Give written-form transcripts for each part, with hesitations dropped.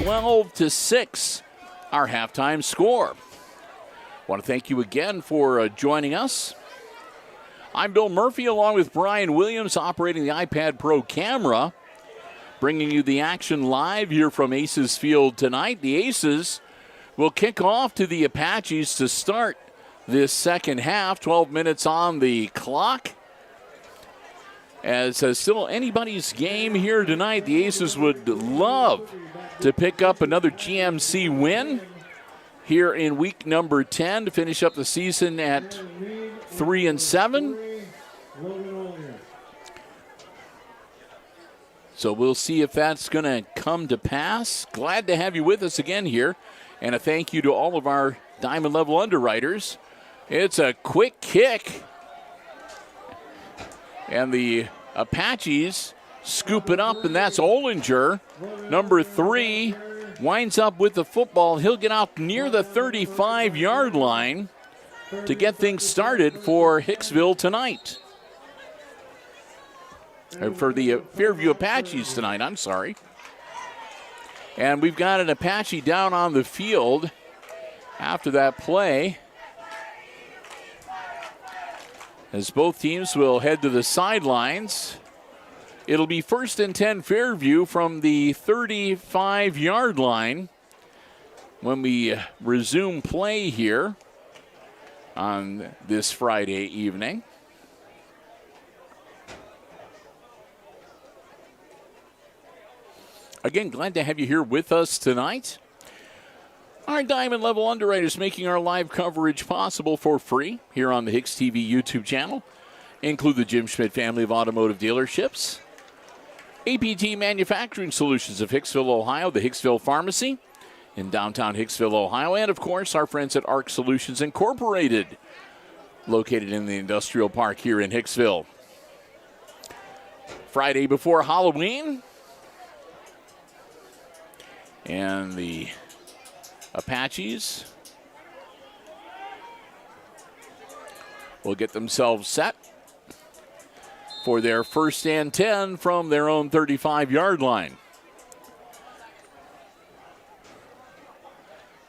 12-6, our halftime score. I want to thank you again for joining us. I'm Bill Murphy along with Brian Williams operating the iPad Pro camera, bringing you the action live here from Aces Field tonight. The Aces will kick off to the Apaches to start this second half. 12 minutes on the clock. As still anybody's game here tonight, the Aces would love to pick up another GMC win here in week number 10 to finish up the season at 3-7. So we'll see if that's going to come to pass. Glad to have you with us again here. And a thank you to all of our diamond level underwriters. It's a quick kick. And the Apaches scoop it up, and that's Olinger. Number 3 winds up with the football. He'll get out near the 35-yard line to get things started for Hicksville tonight. Or for the Fairview Apaches tonight, I'm sorry. And we've got an Apache down on the field after that play, as both teams will head to the sidelines. It'll be 1st and 10 Fairview from the 35-yard line when we resume play here on this Friday evening. Again, glad to have you here with us tonight. Our diamond level underwriters making our live coverage possible for free here on the HIX-TV YouTube channel include the Jim Schmidt family of automotive dealerships, APT Manufacturing Solutions of Hicksville, Ohio, the Hicksville Pharmacy in downtown Hicksville, Ohio, and of course our friends at ARC Solutions Incorporated, located in the industrial park here in Hicksville. Friday before Halloween, and the Apaches will get themselves set for their 1st and 10 from their own 35-yard line.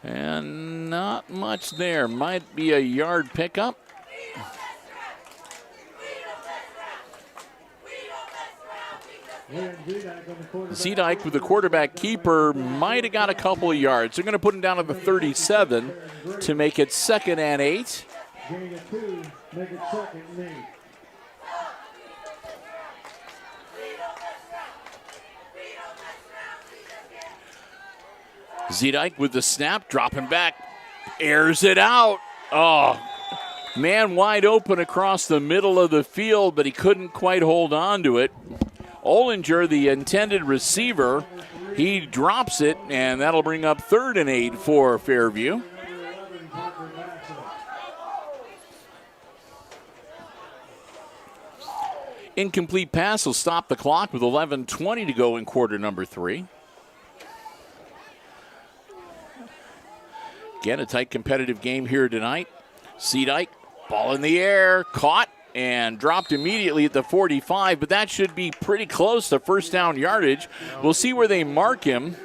And not much there. Might be a yard pickup. Zedike with the quarterback keeper might have got a couple of yards. They're going to put him down at the 37 to make it 2nd and 8. Zedike with the snap, dropping back, airs it out. Oh, man wide open across the middle of the field, but he couldn't quite hold on to it. Olinger, the intended receiver, he drops it, and that'll bring up 3rd and 8 for Fairview. Incomplete pass will stop the clock with 11:20 to go in quarter number 3. Again, a tight competitive game here tonight. Zedike, ball in the air, caught and dropped immediately at the 45, but that should be pretty close to 1st down yardage. We'll see where they mark him.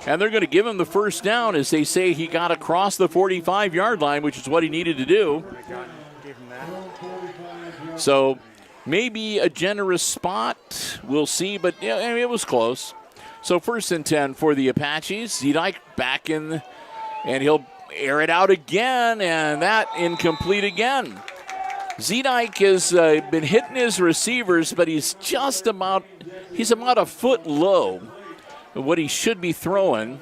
And they're going to give him the 1st down as they say he got across the 45-yard line, which is what he needed to do. So maybe a generous spot. We'll see, but yeah, I mean, it was close. So 1st and 10 for the Apaches. Zedike back in, and he'll air it out again, and that incomplete again. Zedike has been hitting his receivers, but he's about a foot low of what he should be throwing.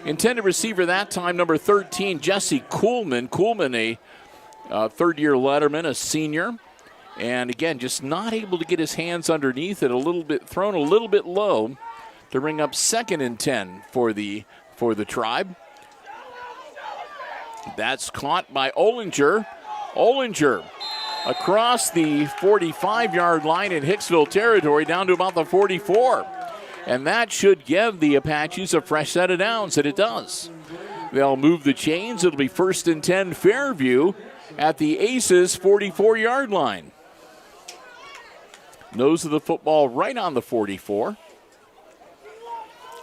Intended receiver that time, number 13, Jesse Kuhlman. Kuhlman, a third-year letterman, a senior. And again, just not able to get his hands underneath it, thrown a little bit low to bring up 2nd and 10 for the Tribe. That's caught by Olinger. Olinger across the 45-yard line in Hicksville territory down to about the 44. And that should give the Apaches a fresh set of downs, and it does. They'll move the chains. It'll be 1st and 10 Fairview at the Aces 44-yard line. Nose of the football right on the 44.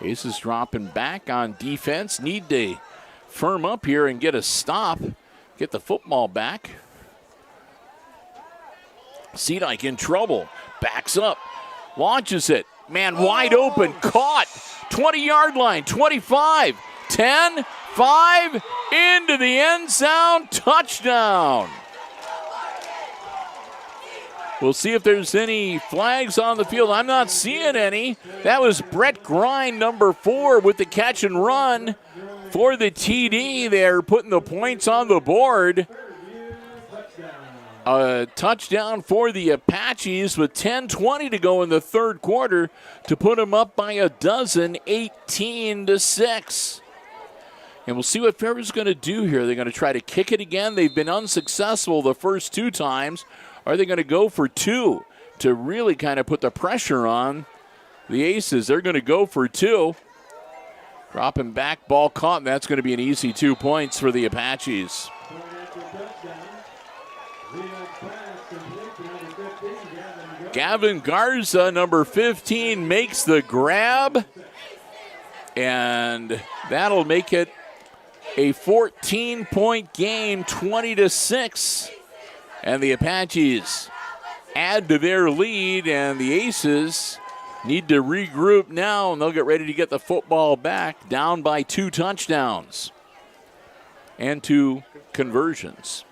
Aces dropping back on defense. Need to firm up here and get a stop. Get the football back. Seedike in trouble. Backs up. Launches it. Man wide open. Caught. 20-yard line. 25. 10. 5. Into the end zone. Touchdown. We'll see if there's any flags on the field. I'm not seeing any. That was Brett Grind, number 4, with the catch and run for the TD. They're putting the points on the board. A touchdown for the Apaches with 10:20 to go in the third quarter to put them up by a dozen, 18-6. And we'll see what Fairview's going to do here. They're going to try to kick it again. They've been unsuccessful the first 2 times. Are they going to go for 2 to really kind of put the pressure on the Aces? They're going to go for 2. Dropping back, ball caught, and that's going to be an easy 2 points for the Apaches. Gavin Garza, number 15, makes the grab, and that'll make it a 14-point game, 20-6. And the Apaches add to their lead, and the Aces need to regroup now, and they'll get ready to get the football back, down by 2 touchdowns and 2 conversions.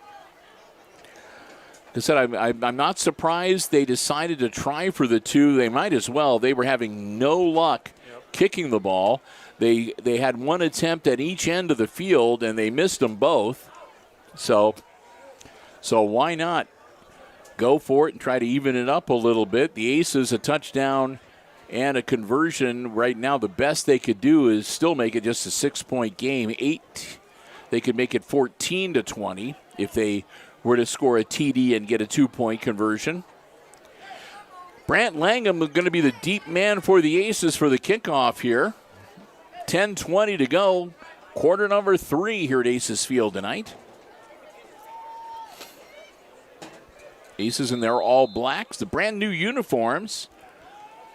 Like I said, I'm not surprised they decided to try for the 2. They might as well. They were having no luck kicking the ball. They had 1 attempt at each end of the field, and they missed them both. So why not go for it and try to even it up a little bit? The Aces, a touchdown and a conversion. Right now, the best they could do is still make it just a 6-point game. 8, they could make it 14-20 if they were to score a TD and get a 2-point conversion. Brant Langham is going to be the deep man for the Aces for the kickoff here. 10:20 to go. Quarter number 3 here at Aces Field tonight. Aces in their all blacks, the brand new uniforms.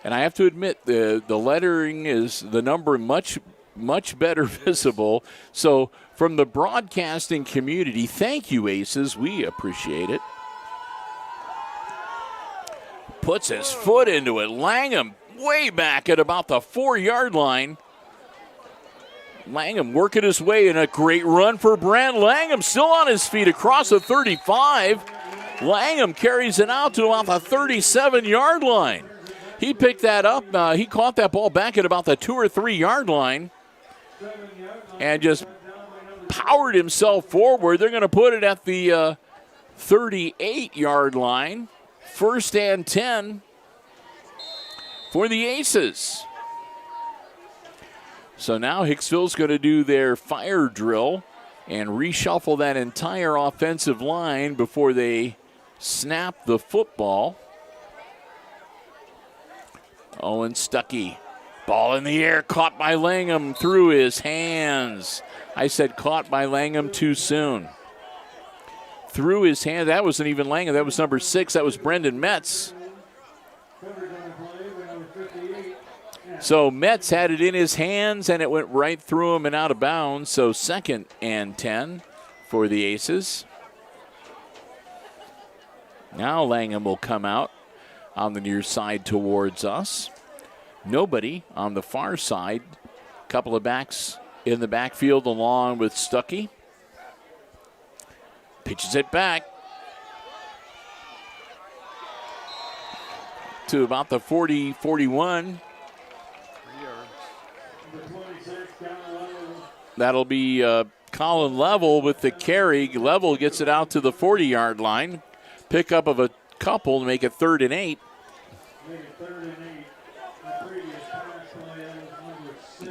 And I have to admit, the lettering is the number much better visible. So from the broadcasting community, thank you, Aces. We appreciate it. Puts his foot into it. Langham way back at about the 4-yard line. Langham working his way in a great run for Brant Langham. Still on his feet across the 35. Langham carries it out to about the 37-yard line. He picked that up. He caught that ball back at about the 2 or 3-yard line and just powered himself forward. They're going to put it at the 38-yard line. 1st and 10 for the Aces. So now Hicksville's going to do their fire drill and reshuffle that entire offensive line before they snap the football. Owen Stuckey. Ball in the air, caught by Langham through his hands. I said caught by Langham too soon. Through his hand. That wasn't even Langham. That was number 6. That was Brendan Metz. So Metz had it in his hands, and it went right through him and out of bounds. So 2nd and 10 for the Aces. Now Langham will come out on the near side towards us. Nobody on the far side. Couple of backs in the backfield along with Stuckey. Pitches it back to about the 40, 41. That'll be Colin Level with the carry. Level gets it out to the 40-yard line. Pickup of a couple to make it 3rd and 8.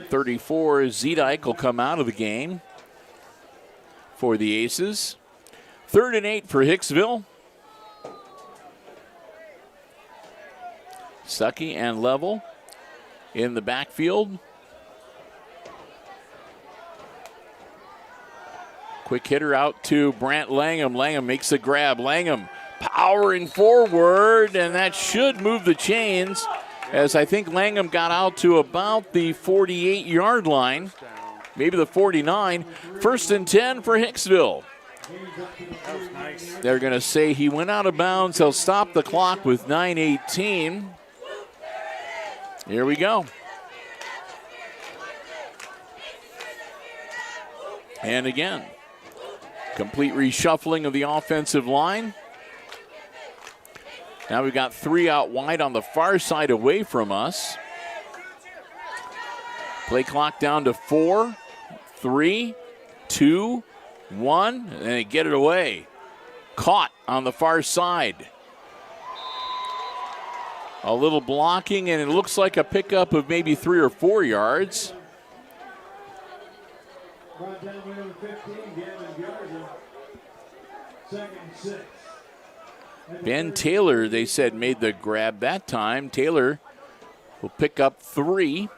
34, Zedike will come out of the game for the Aces. 3rd and 8 for Hicksville. Stuckey and Level in the backfield. Quick hitter out to Brant Langham. Langham makes a grab. Langham powering forward, and that should move the chains. as I think Langham got out to about the 48-yard line, maybe the 49. 1st and 10 for Hicksville. That was nice. They're going to say he went out of bounds. He'll stop the clock with 9:18. Here we go. And again, complete reshuffling of the offensive line. Now we've got 3 out wide on the far side away from us. Play clock down to 4, 3, 2, 1, and they get it away. Caught on the far side. A little blocking, and it looks like a pickup of maybe 3 or 4 yards. Ben Taylor, they said, made the grab that time. Taylor will pick up 3.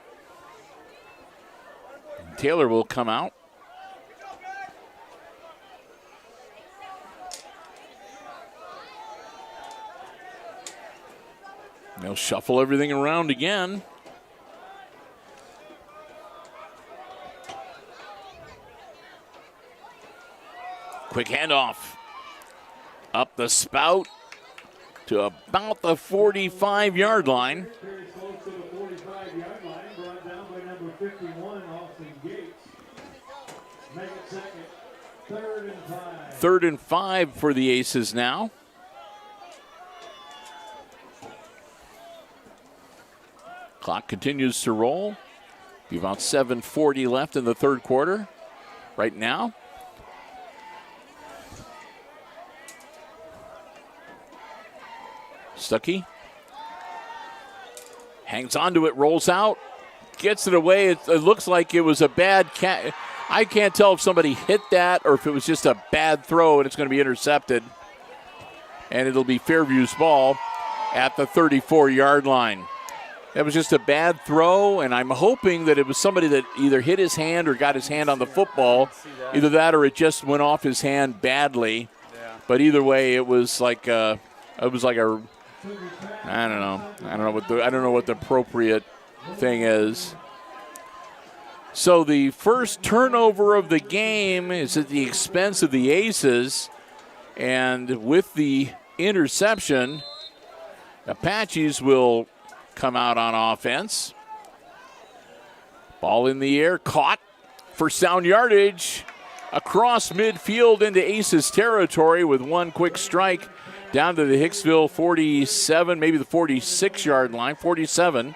Taylor will come out. They'll shuffle everything around again. Quick handoff. Up the spout to about the 45-yard line. Third and 5 for the Aces now. Clock continues to roll. Be about 7:40 left in the third quarter right now. Stuckey hangs onto it, rolls out, gets it away. It looks like it was a bad catch. I can't tell if somebody hit that or if it was just a bad throw and it's going to be intercepted. And it'll be Fairview's ball at the 34-yard line. That was just a bad throw, and I'm hoping that it was somebody that either hit his hand or got his hand on the football. Either that or it just went off his hand badly. Yeah. But either way, it was like a I don't know what the appropriate thing is. So the first turnover of the game is at the expense of the Aces, and with the interception, Apaches will come out on offense. Ball in the air, caught. First down yardage across midfield into Aces territory with one quick strike down to the Hicksville 47, maybe the 46-yard line, 47.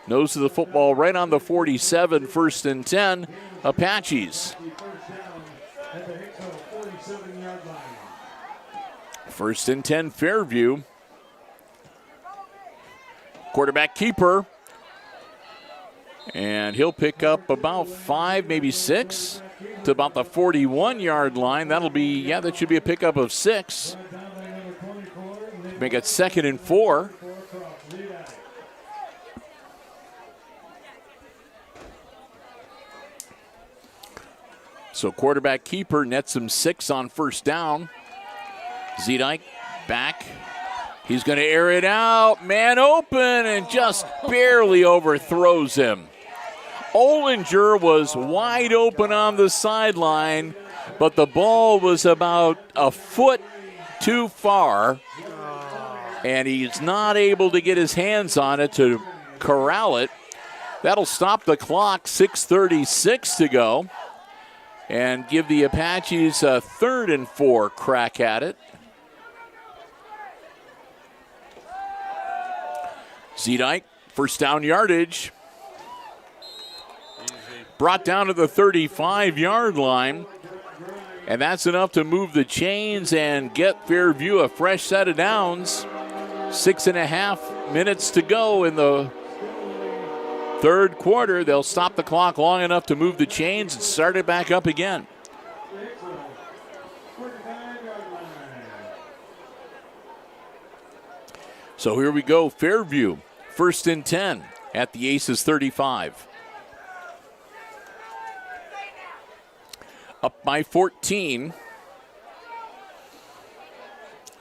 Nose of the football right on the 47, 1st and 10, Apaches. 1st and 10, Fairview. Quarterback keeper. And he'll pick up about 5, maybe 6 to about the 41-yard line. That should be a pickup of 6. Make it 2nd and 4. So quarterback keeper nets him 6 on first down. Zedike back. He's going to air it out. Man open and just barely overthrows him. Ollinger was wide open on the sideline, but the ball was about a foot too far, and he's not able to get his hands on it to corral it. That'll stop the clock, 6:36 to go, and give the Apaches a 3rd and 4 crack at it. Zedike, first down yardage. Brought down to the 35-yard line. And that's enough to move the chains and get Fairview a fresh set of downs. 6.5 minutes to go in the third quarter. They'll stop the clock long enough to move the chains and start it back up again. So here we go, Fairview, 1st and 10 at the Aces 35. Up by 14.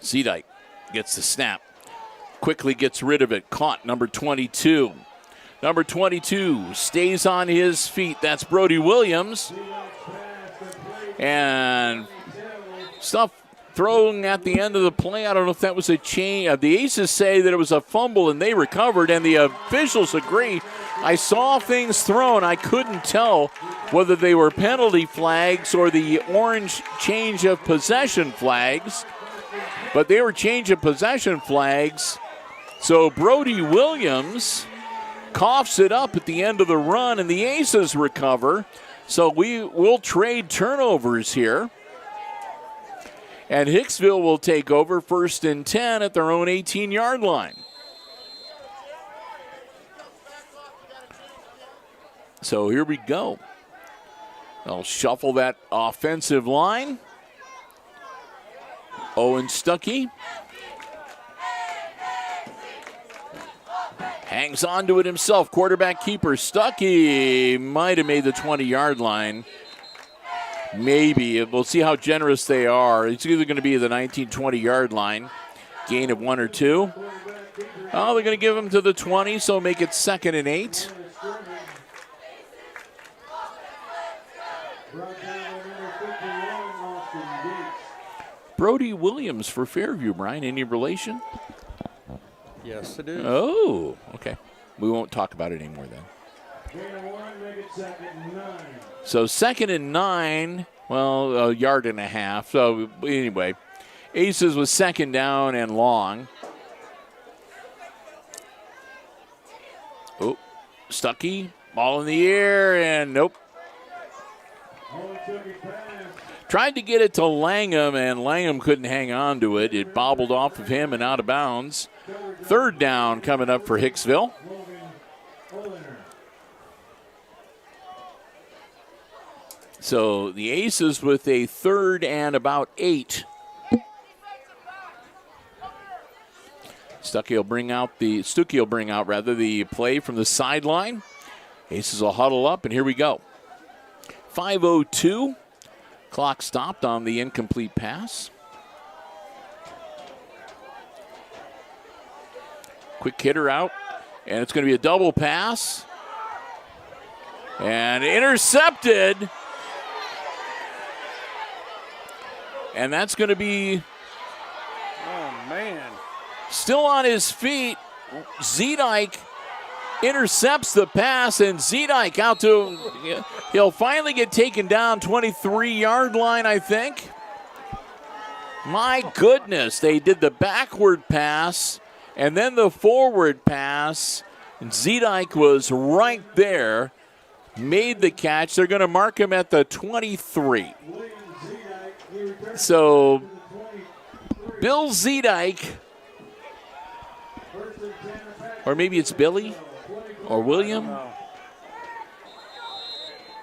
Zedike gets the snap. quickly gets rid of it. Caught, number 22. Number 22 stays on his feet. That's Brody Williams. And stuff thrown at the end of the play. I don't know if that was a change. The Aces say that it was a fumble and they recovered, and the officials agree. I saw things thrown. I couldn't tell whether they were penalty flags or the orange change of possession flags, but they were change of possession flags. So Brody Williams coughs it up at the end of the run, and the Aces recover. So we will trade turnovers here. And Hicksville will take over 1st and 10 at their own 18-yard line. So here we go. They'll shuffle that offensive line. Owen Stuckey hangs on to it himself. Quarterback keeper Stuckey might have made the 20-yard line. Maybe. We'll see how generous they are. It's either going to be the 19, 20-yard line, gain of 1 or 2. Oh, they're going to give them to the 20, so make it 2nd and 8. Brody Williams for Fairview, Brian. Any relation? Yes, it is. Oh, okay. We won't talk about it anymore then. So 2nd and 9, well, a yard and a half. So anyway, Aces was 2nd down and long. Oh, Stuckey, ball in the air, and nope. Tried to get it to Langham, and Langham couldn't hang on to it. It bobbled off of him and out of bounds. 3rd down coming up for Hicksville. So the Aces with a 3rd and about 8. Stuckey will bring out the play from the sideline. Aces will huddle up, and here we go. 5:02. Clock stopped on the incomplete pass. Quick hitter out, and it's going to be a double pass. And intercepted. And that's going to be, Oh, man. still on his feet. Zedike intercepts the pass, and Zedike out to, he'll finally get taken down, 23-yard line, I think. My goodness, they did the backward pass and then the forward pass, and Zedike was right there, made the catch. They're going to mark him at the 23. So Bill Zedike, or maybe it's Billy or William.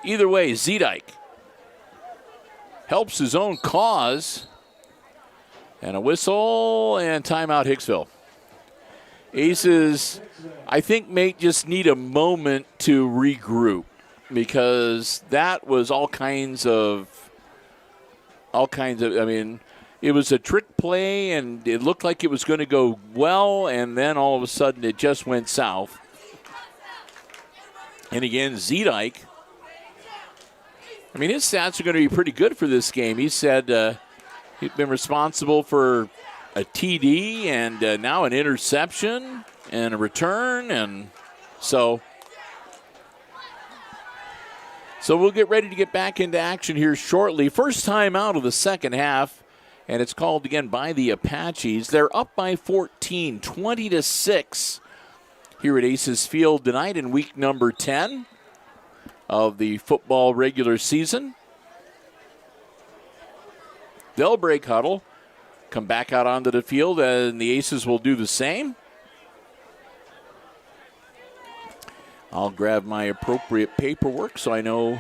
Either way, Zedike helps his own cause. And a whistle and timeout Hicksville. Aces, I think, may just need a moment to regroup, because that was all kinds of, I mean, it was a trick play, and it looked like it was going to go well, and then all of a sudden it just went south. And again, Zedike, I mean, his stats are going to be pretty good for this game. He said he'd been responsible for a TD and now an interception and a return, and so we'll get ready to get back into action here shortly. First time out of the second half, and it's called again by the Apaches. They're up by 14, 20-6 here at Aces Field tonight in week number 10 of the football regular season. They'll break huddle, come back out onto the field, and the Aces will do the same. I'll grab my appropriate paperwork so I know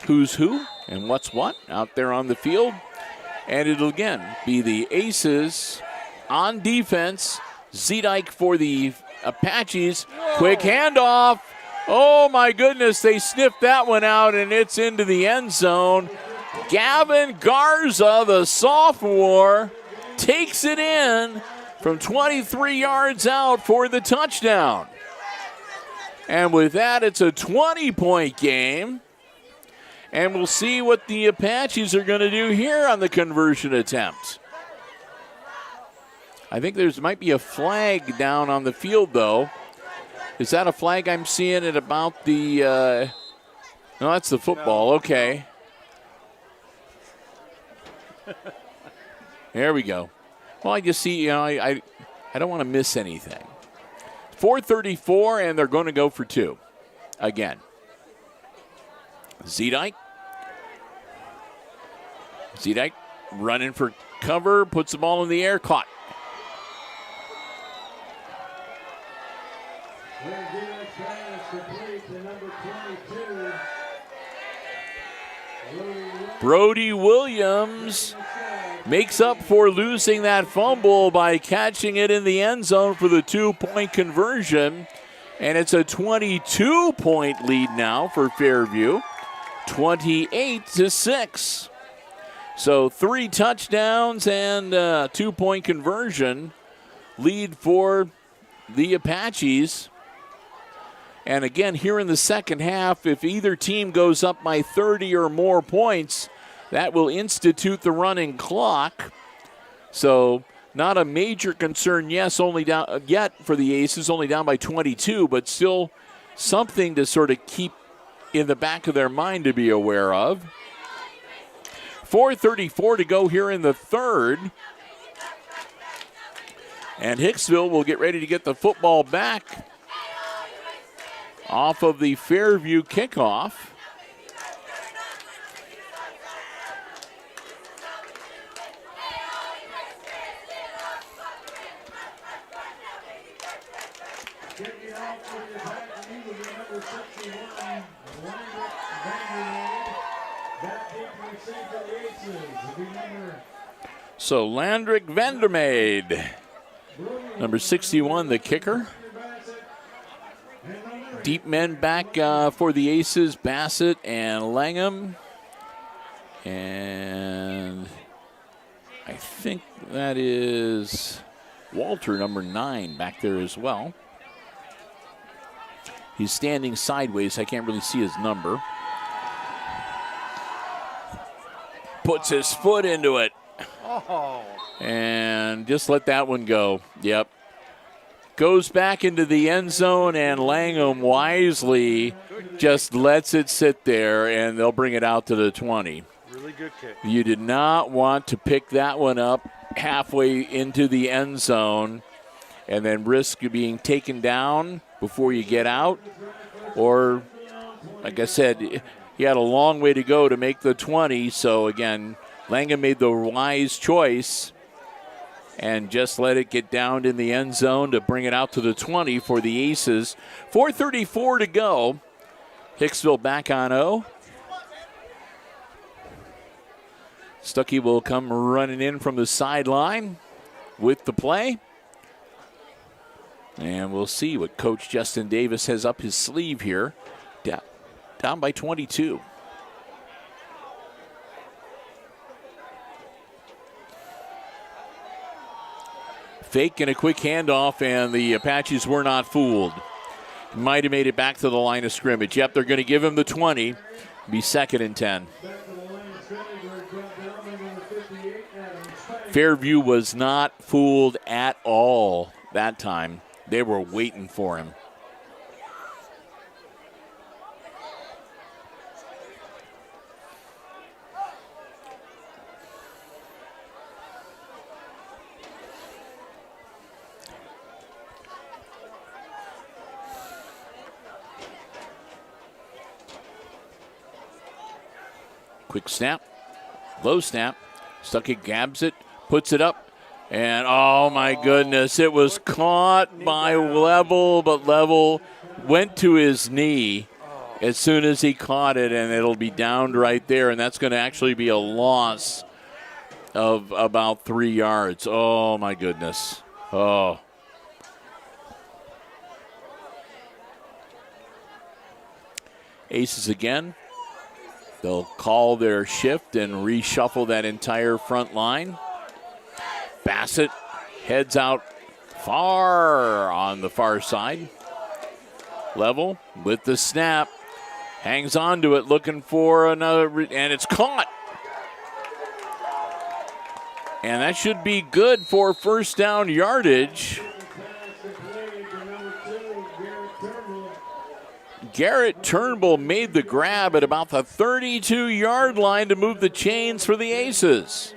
who's who and what's what out there on the field. And it'll again be the Aces on defense. Zedike for the Apaches. Whoa. Quick handoff. Oh my goodness, they sniffed that one out, and it's into the end zone. Gavin Garza, the sophomore, takes it in from 23 yards out for the touchdown. And with that, it's a 20-point game. And we'll see what the Apaches are going to do here on the conversion attempt. I think there might be a flag down on the field, though. Is that a flag I'm seeing at about the no, that's the football. Okay. There we go. Well, I just see, I don't want to miss anything. 4:34, and they're going to go for two again. Zedike running for cover, puts the ball in the air, caught. Brody Williams makes up for losing that fumble by catching it in the end zone for the 2-point conversion. And it's a 22-point lead now for Fairview, 28-6. So 3 touchdowns and a 2-point conversion lead for the Apaches. And again, here in the second half, if either team goes up by 30 or more points, that will institute the running clock. So not a major concern, yes, only down yet for the Aces, only down by 22, but still something to sort of keep in the back of their mind to be aware of. 4:34 to go here in the third. And Hicksville will get ready to get the football back off of the Fairview kickoff. So Landrick Vandermeid, number 61, the kicker. Deep men back for the Aces, Bassett and Langham. And I think that is Walter, number 9, back there as well. He's standing sideways. I can't really see his number. Puts his foot into it. Oh. And just let that one go. Yep. Goes back into the end zone, and Langham wisely just lets it sit there, and they'll bring it out to the 20. Really good kick. You did not want to pick that one up halfway into the end zone and then risk being taken down before you get out. Or, like I said, he had a long way to go to make the 20. So, again, Langham made the wise choice and just let it get down in the end zone to bring it out to the 20 for the Aces. 4:34 to go. Hicksville back on O. Stuckey will come running in from the sideline with the play. And we'll see what Coach Justin Davis has up his sleeve here. Down by 22. Fake and a quick handoff, and the Apaches were not fooled. Might have made it back to the line of scrimmage. Yep, they're going to give him the 20. Be 2nd and 10. Fairview was not fooled at all that time. They were waiting for him. Quick snap, low snap. Stuckey grabs it, puts it up, and oh my goodness, it was caught by Level, but Level went to his knee as soon as he caught it, and it'll be downed right there, and that's going to actually be a loss of about 3 yards. Oh my goodness. Oh. Aces again. They'll call their shift and reshuffle that entire front line. Bassett Heads out far on the far side. Level with the snap. Hangs on to it, looking for another, and it's caught. And that should be good for first down yardage. Garrett Turnbull made the grab at about the 32-yard line to move the chains for the Aces.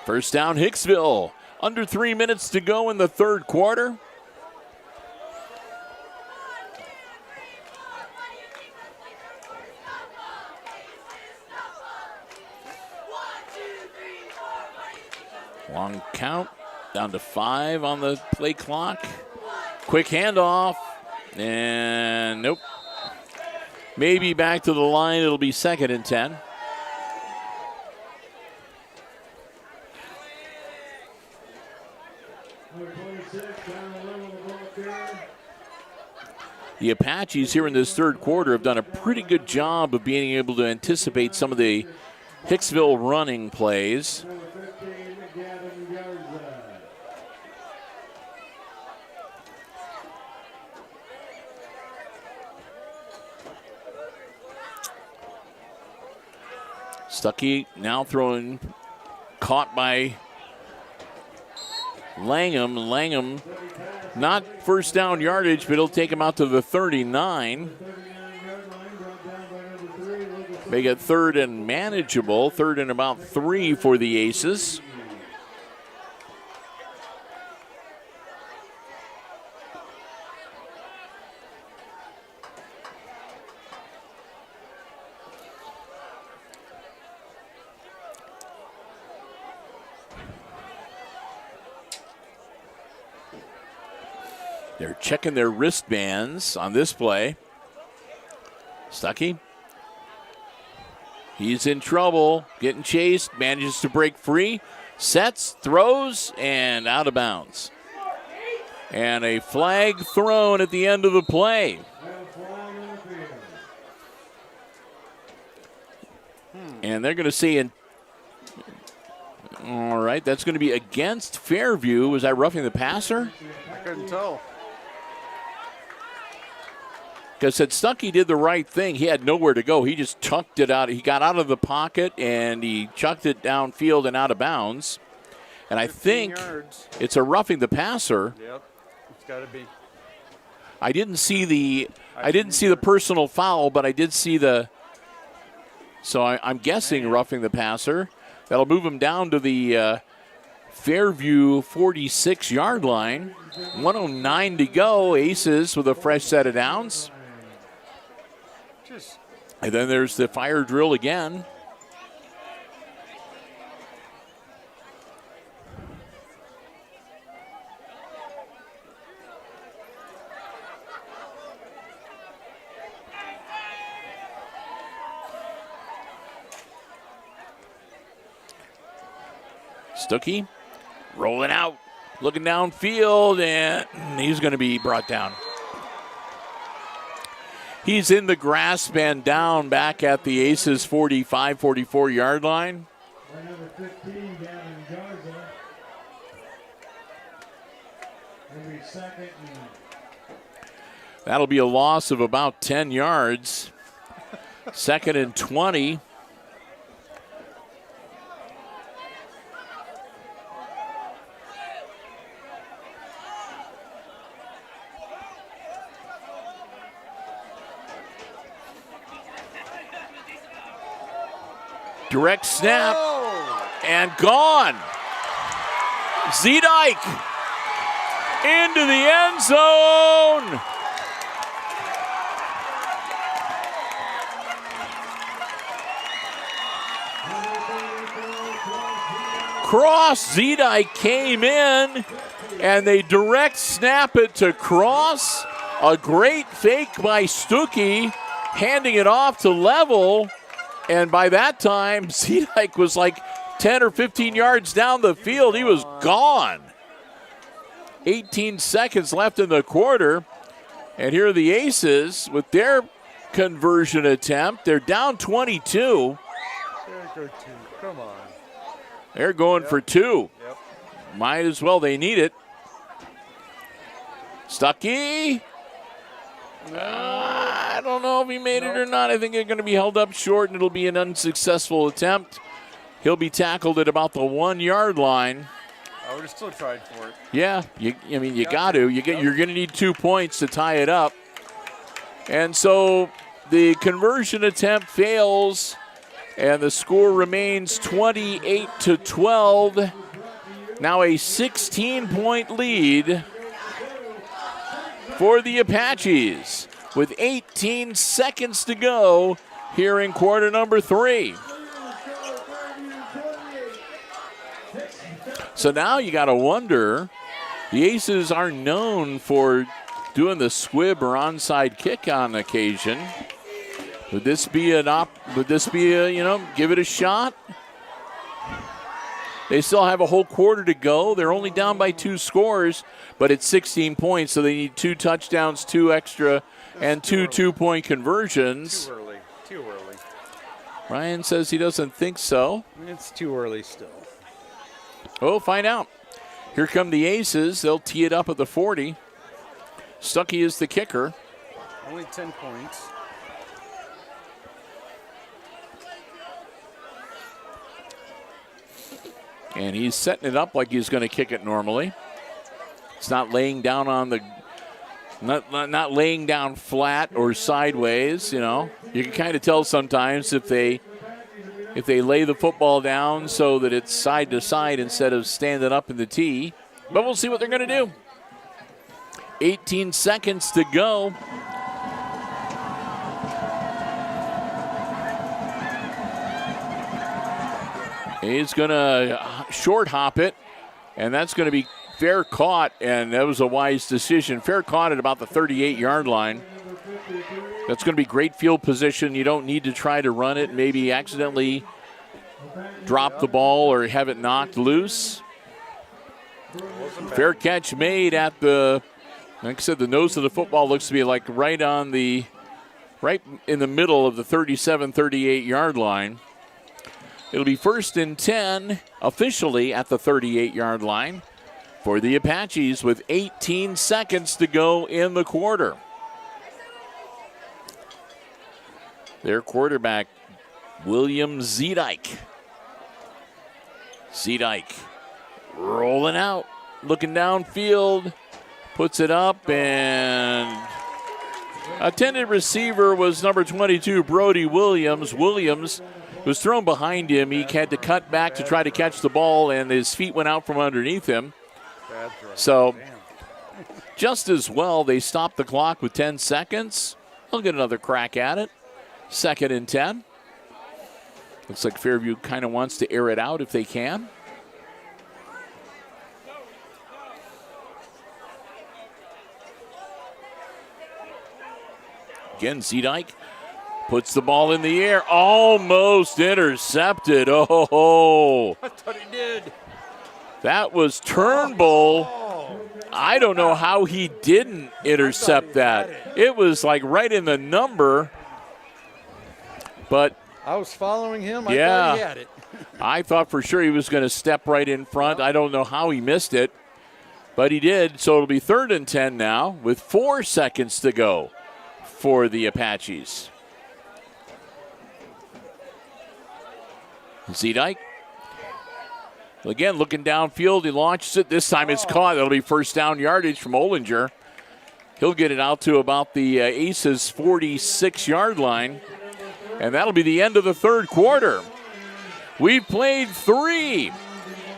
First down, Hicksville. Under 3 minutes to go in the third quarter. Long count, down to 5 on the play clock. Quick handoff, and nope. Maybe back to the line, it'll be 2nd and 10. The Apaches here in this third quarter have done a pretty good job of being able to anticipate some of the Hicksville running plays. Stuckey now throwing, caught by Langham. Langham, not first down yardage, but he'll take him out to the 39. Make it 3rd and manageable, 3rd and about 3 for the Aces. They're checking their wristbands on this play. Stuckey. He's in trouble, getting chased, manages to break free, sets, throws, and out of bounds. And a flag thrown at the end of the play. And they're going to see all right, that's going to be against Fairview. Was that roughing the passer? I couldn't tell. Because Stuckey did the right thing. He had nowhere to go. He just chucked it out. He got out of the pocket, and he chucked it downfield and out of bounds. And I think yards. It's a roughing the passer. Yep, it's got to be. I didn't see the personal foul, but I did see the. So I'm guessing roughing the passer. That'll move him down to the Fairview 46-yard line. 1:09 to go. Aces with a fresh set of downs. And then there's the fire drill again. Stuckey rolling out, looking downfield, and he's going to be brought down. He's in the grasp and down back at the Aces 45, 44-yard line. Number 15 down in Garza. It'll be 2nd and That'll be a loss of about 10 yards. 2nd and 20. Direct snap and gone. Zedike into the end zone. Cross, Zedike came in, and they direct snap it to Cross. A great fake by Stuckey, handing it off to Level. And by that time, Zedike was like 10 or 15 yards down the field. He was gone. 18 seconds left in the quarter. And here are the Aces with their conversion attempt. They're down 22. There go 2. Come on. They're going for 2. Yep. Might as well. They need it. Stuckey. I don't know if he made it or not. I think they're going to be held up short, and it'll be an unsuccessful attempt. He'll be tackled at about the 1 yard line. I would have still tried for it. Yeah, you got to. You're going to need 2 points to tie it up. And so the conversion attempt fails, and the score remains 28-12. Now a 16-point lead for the Apaches with 18 seconds to go here in quarter number 3. So now you got to wonder, the Aces are known for doing the squib or onside kick on occasion. Would this be give it a shot? They still have a whole quarter to go. They're only down by 2 scores, but it's 16 points, so they need 2 touchdowns, 2 extra, and 2 2-point conversions. Too early. Too early. Ryan says he doesn't think so. It's too early still. We'll find out. Here come the Aces. They'll tee it up at the 40. Stuckey is the kicker. Only 10 points. And he's setting it up like he's going to kick it normally. It's not laying down on the, not laying down flat or sideways. You know, you can kind of tell sometimes if they lay the football down so that it's side to side instead of standing up in the tee. But we'll see what they're going to do. 18 seconds to go. He's going to short hop it, and that's going to be fair caught, and that was a wise decision. Fair caught at about the 38-yard line. That's going to be great field position. You don't need to try to run it, maybe accidentally drop the ball or have it knocked loose. Fair catch made at the, like I said, the nose of the football looks to be like right in the middle of the 37, 38-yard line. It'll be 1st and 10 officially at the 38-yard line for the Apaches with 18 seconds to go in the quarter. Their quarterback, William Zedike. Zedike rolling out, looking downfield, puts it up, and intended receiver was number 22, Brody Williams. Williams was thrown behind him. He had to cut back to try to catch the ball, and his feet went out from underneath him. So just as well, they stopped the clock with 10 seconds. They'll get another crack at it. 2nd and 10. Looks like Fairview kind of wants to air it out if they can. Again, Zedike puts the ball in the air, almost intercepted. Oh, I thought he did. That was Turnbull. I don't know how he didn't intercept that. It was like right in the number. But I was following him. I yeah, thought he had it. I thought for sure he was going to step right in front. I don't know how he missed it, but he did. So it'll be 3rd and 10 now with 4 seconds to go for the Apaches. Zedike. Again, looking downfield, he launches it. This time it's caught. That'll be 1st down yardage from Ollinger. He'll get it out to about the Aces' 46-yard line. And that'll be the end of the 3rd quarter. We've played 3.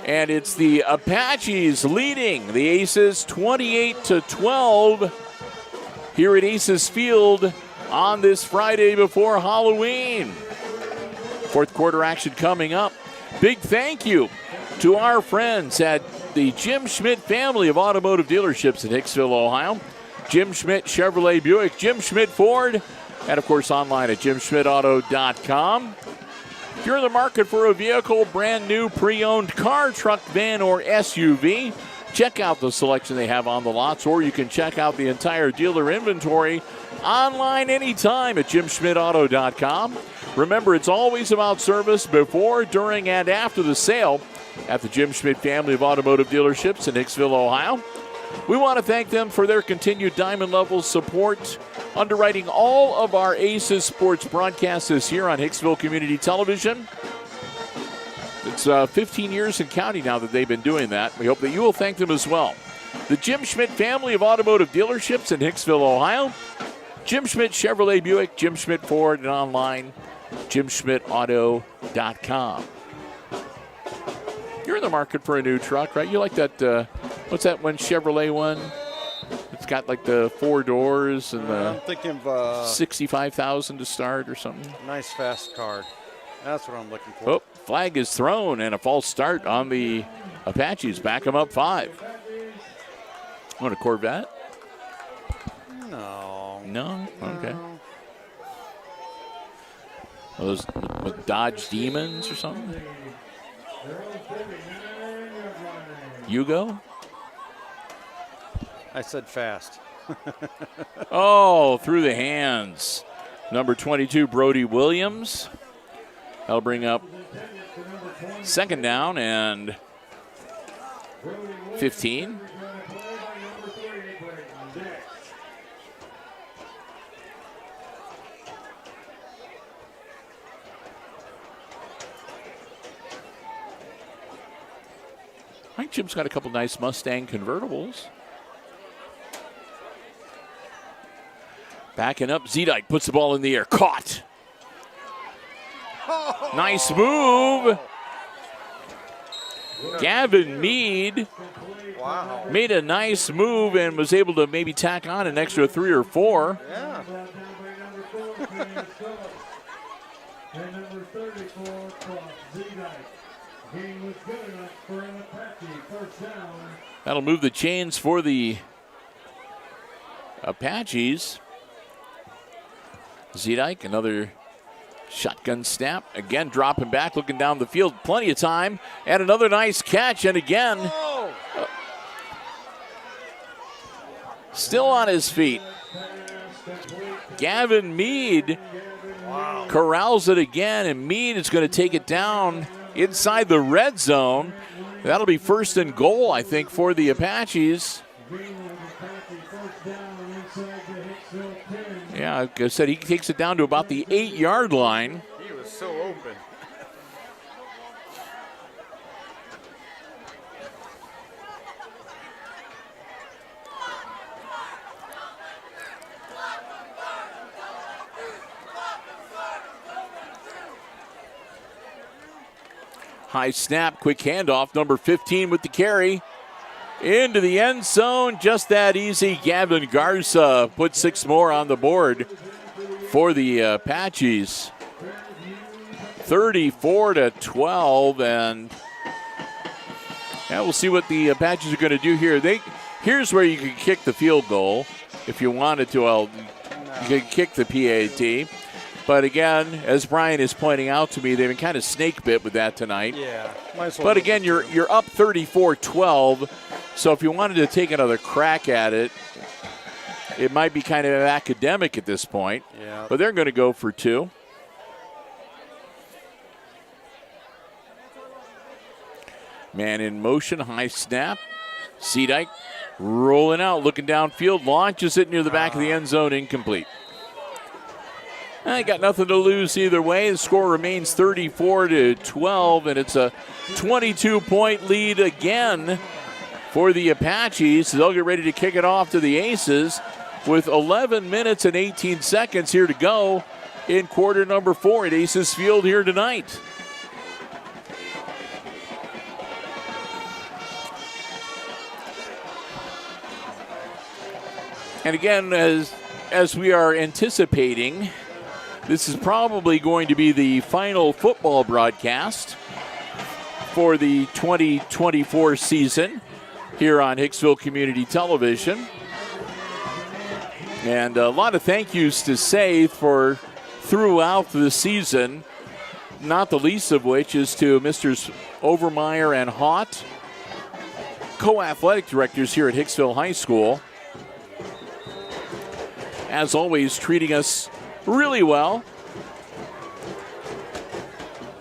And it's the Apaches leading the Aces 28-12 here at Aces Field on this Friday before Halloween. 4th quarter action coming up. Big thank you to our friends at the Jim Schmidt family of automotive dealerships in Hicksville, Ohio. Jim Schmidt Chevrolet Buick, Jim Schmidt Ford, and of course online at jimschmidtauto.com. If you're in the market for a vehicle, brand new, pre-owned car, truck, van, or SUV, check out the selection they have on the lots, or you can check out the entire dealer inventory online anytime at jimschmidtauto.com. Remember, it's always about service before, during, and after the sale at the Jim Schmidt family of automotive dealerships in Hicksville, Ohio. We want to thank them for their continued diamond level support, underwriting all of our Aces sports broadcasts this year on Hicksville Community Television. It's 15 years and counting now that they've been doing that. We hope that you will thank them as well. The Jim Schmidt family of automotive dealerships in Hicksville, Ohio. Jim Schmidt Chevrolet Buick, Jim Schmidt Ford, and online, jimschmidtauto.com. You're in the market for a new truck, right? You like that, what's that one Chevrolet one? It's got like the 4 doors and I'm thinking of $65,000 to start or something. Nice fast car. That's what I'm looking for. Oh, flag is thrown and a false start on the Apaches. Back them up 5. Want a Corvette? No. No? Okay. Are those with Dodge Demons or something? Yugo? I said fast. Oh, through the hands. Number 22, Brody Williams. That'll bring up 2nd down and 15. I think Jim's got a couple nice Mustang convertibles. Backing up, Zedike puts the ball in the air. Caught. Nice move. Gavin Mead made a nice move and was able to maybe tack on an extra 3 or 4. Yeah. And number 34, Zedike. Game was good enough for an Apache. 1st down. That'll move the chains for the Apaches. Zedike, another shotgun snap. Again, dropping back, looking down the field. Plenty of time. And another nice catch. And again, still on his feet. Gavin Mead corrals it again, and Mead is going to take it down inside the red zone. That'll be 1st and goal, I think, for the Apaches. Yeah, like I said, he takes it down to about the 8-yard line. He was so open. High snap, quick handoff, number 15 with the carry. Into the end zone, just that easy. Gavin Garza put 6 more on the board for the Apaches. 34-12, and we'll see what the Apaches are going to do here. Here's where you can kick the field goal if you wanted to. You can kick the PAT. But again, as Brian is pointing out to me, they've been kind of snake bit with that tonight. Yeah. Might as well. But again, you're up 34-12. So if you wanted to take another crack at it, it might be kind of academic at this point. Yeah. But they're going to go for 2. Man in motion, high snap. Zedike rolling out, looking downfield, launches it near the back of the end zone, incomplete. I got nothing to lose either way. The score remains 34-12, and it's a 22-point lead again for the Apaches. They'll get ready to kick it off to the Aces with 11 minutes and 18 seconds here to go in quarter number 4 at Aces Field here tonight. And again, as we are anticipating, this is probably going to be the final football broadcast for the 2024 season here on Hicksville Community Television. And a lot of thank yous to say for throughout the season, not the least of which is to Mr. Overmeyer and Haught co-athletic directors here at Hicksville High School. As always, treating us really well.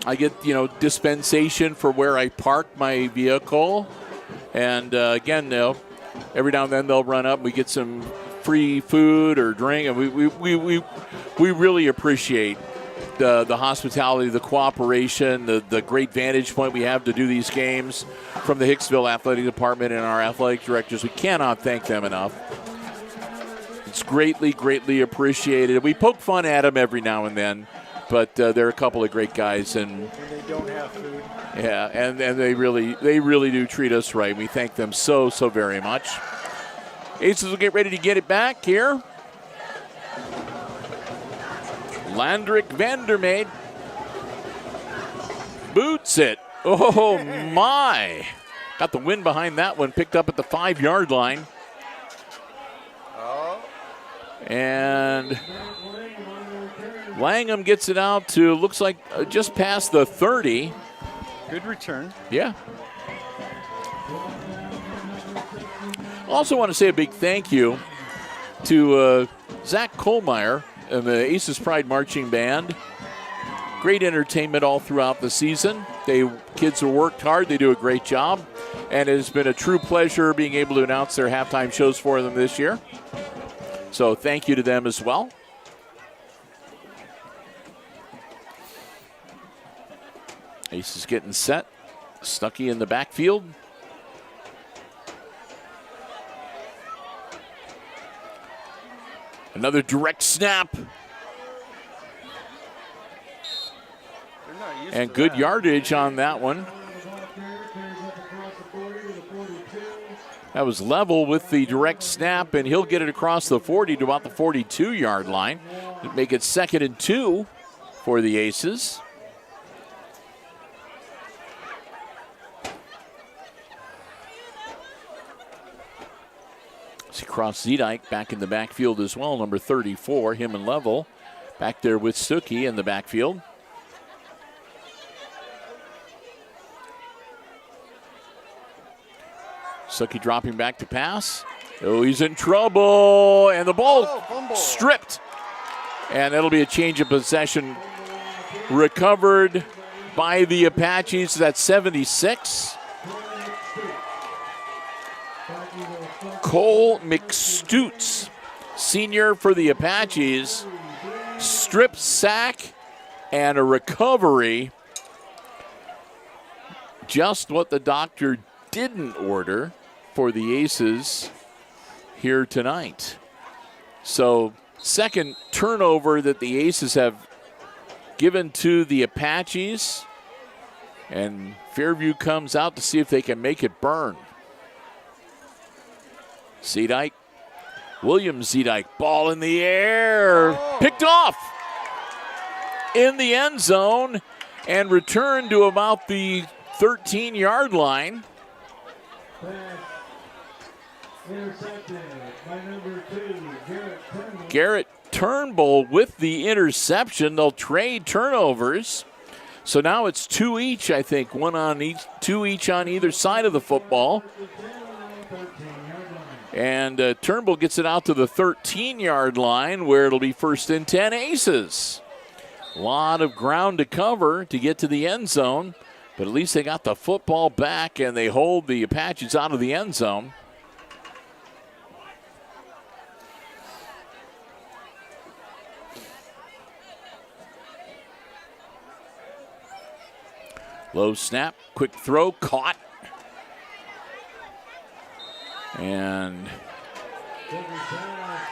I get, dispensation for where I park my vehicle. And again, every now and then they'll run up and we get some free food or drink. And we really appreciate the hospitality, the cooperation, the great vantage point we have to do these games from the Hicksville Athletic Department and our athletic directors. We cannot thank them enough. It's greatly, greatly appreciated. We poke fun at them every now and then, but they're a couple of great guys, and they don't have food. Yeah, and they really do treat us right. We thank them so very much. Aces will get ready to get it back here. Landrick Vandermeid boots it. Oh my! Got the win behind that one. Picked up at the 5-yard line. And Langham gets it out to, looks like just past the 30. Good return. Yeah. Also want to say a big thank you to Zach Kohlmeyer and the Aces Pride Marching Band. Great entertainment all throughout the season. Kids have worked hard. They do a great job. And it has been a true pleasure being able to announce their halftime shows for them this year. So thank you to them as well. Aces getting set. Stuckey in the backfield. Another direct snap. And good yardage on that one. That was level with the direct snap, and he'll get it across the 40 to about the 42-yard line. Make it 2nd and 2 for the Aces. See Cross Zedike back in the backfield as well, number 34, him and Level. Back there with Stuckey in the backfield. Stuckey dropping back to pass. Oh, he's in trouble. And the ball stripped. And it'll be a change of possession recovered by the Apaches. That's 76. Cole McStutes, senior for the Apaches. Strip sack and a recovery. Just what the doctor didn't order for the Aces here tonight. So, second turnover that the Aces have given to the Apaches. And Fairview comes out to see if they can make it burn. Zedike, William Zedike, ball in the air, picked off in the end zone and returned to about the 13-yard line. Garrett Turnbull with the interception. They'll trade turnovers. So now it's 2 each, I think. 2 each on either side of the football. And Turnbull gets it out to the 13-yard line where it'll be 1st and 10 Aces. A lot of ground to cover to get to the end zone, but at least they got the football back and they hold the Apaches out of the end zone. Low snap, quick throw, caught. And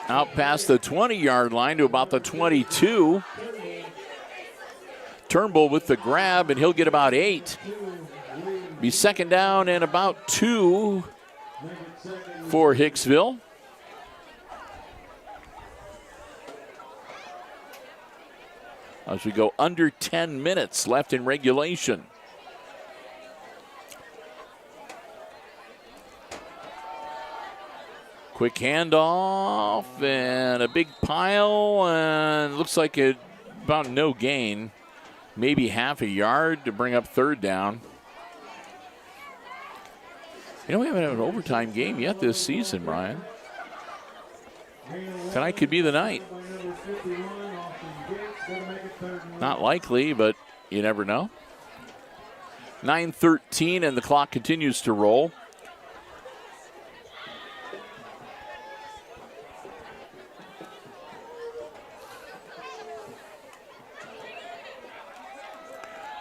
out past the 20-yard line to about the 22. Turnbull with the grab, and he'll get about 8. Be 2nd down and about 2 for Hicksville. As we go under 10 minutes left in regulation. Quick handoff and a big pile, and looks like about no gain. Maybe half a yard to bring up 3rd down. We haven't had an overtime game yet this season, Brian. Tonight could be the night. Not likely, but you never know. 9:13, and the clock continues to roll.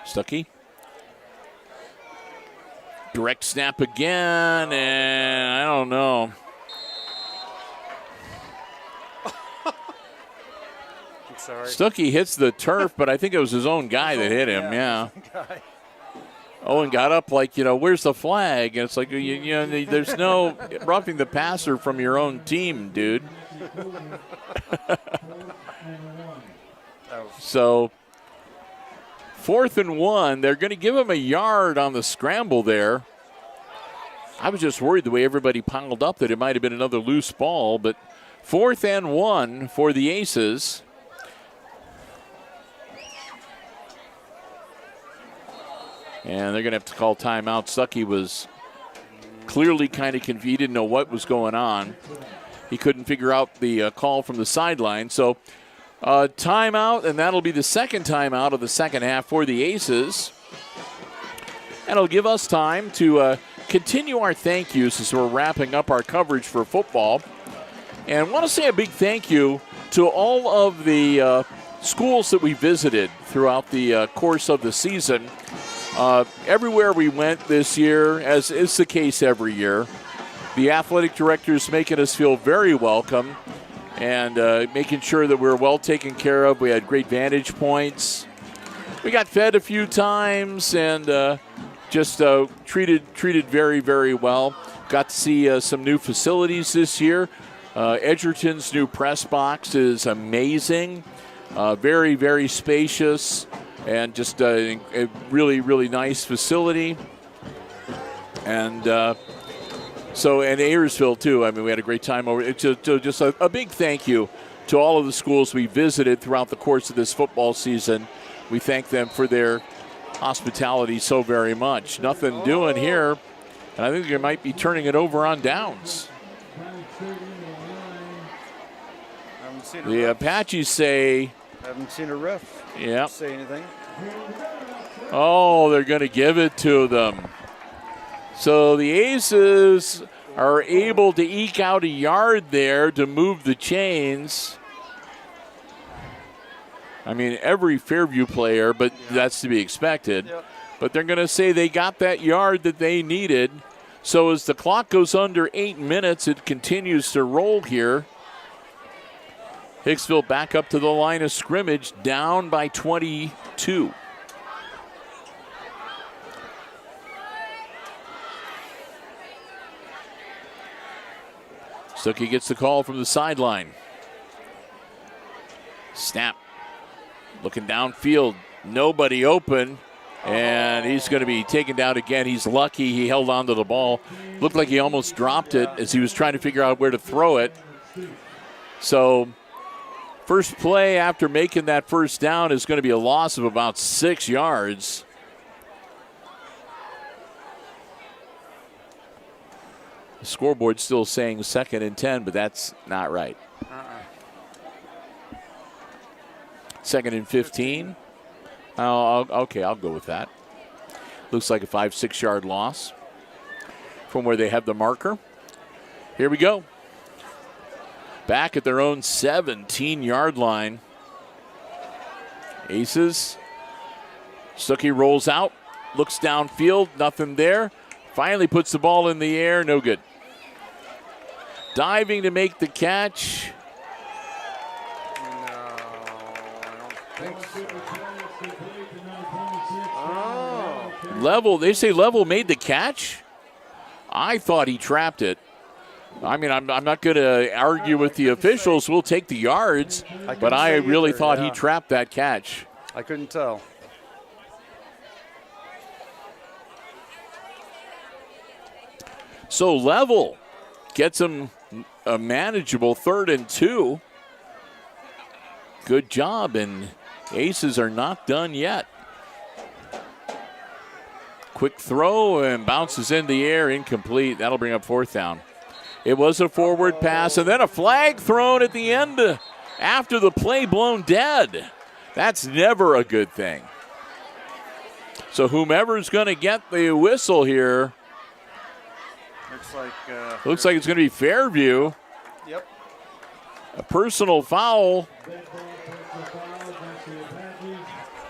Stuckey. Direct snap again, and I don't know. I'm sorry. Stuckey hits the turf, but I think it was his own guy that hit him, yeah. Owen got up like, where's the flag? And it's like, there's no roughing the passer from your own team, dude. So, 4th and 1. They're going to give him a yard on the scramble there. I was just worried the way everybody piled up that it might have been another loose ball, but 4th and 1 for the Aces. And they're going to have to call timeout. Stuckey was clearly kind of confused. He didn't know what was going on. He couldn't figure out the call from the sideline. So timeout, and that'll be the second timeout of the second half for the Aces. And it'll give us time to continue our thank yous as we're wrapping up our coverage for football. And I want to say a big thank you to all of the schools that we visited throughout the course of the season. Everywhere we went this year, as is the case every year, the athletic directors making us feel very welcome and making sure that we're well taken care of. We had great vantage points. We got fed a few times and just treated very, very well. Got to see some new facilities this year. Edgerton's new press box is amazing. Very, very spacious. And just a really, really nice facility. And and Ayersville, too. I mean, we had a great time over. It's just a big thank you to all of the schools we visited throughout the course of this football season. We thank them for their hospitality so very much. Nothing doing here. And I think they might be turning it over on downs. The Apaches say... Haven't seen a ref say anything. Oh, they're going to give it to them. So the Aces are able to eke out a yard there to move the chains. I mean, every Fairview player, but that's to be expected. Yep. But they're going to say they got that yard that they needed. So as the clock goes under 8 minutes, it continues to roll here. Hicksville back up to the line of scrimmage, down by 22. Stuckey gets the call from the sideline. Snap. Looking downfield. Nobody open. And he's going to be taken down again. He's lucky he held on to the ball. Looked like he almost dropped it as he was trying to figure out where to throw it. So... first play after making that first down is going to be a loss of about 6 yards. The scoreboard's still saying 2nd and 10, but that's not right. 2nd and 15. Okay, I'll go with that. Looks like a 5-6 yard loss from where they have the marker. Here we go. Back at their own 17-yard line. Aces. Stuckey rolls out, looks downfield, nothing there. Finally puts the ball in the air, no good. Diving to make the catch. No, I don't think so. Oh. Level, they say Level made the catch? I thought he trapped it. I mean, I'm not going to argue with the officials. We'll take the yards, but I really thought he trapped that catch. I couldn't tell. So Level gets him a manageable 3rd and 2. Good job, and Aces are not done yet. Quick throw and bounces in the air, incomplete. That'll bring up 4th down. It was a forward pass, and then a flag thrown at the end after the play blown dead. That's never a good thing. So whomever's going to get the whistle here, looks like it's going to be Fairview. Yep. A personal foul.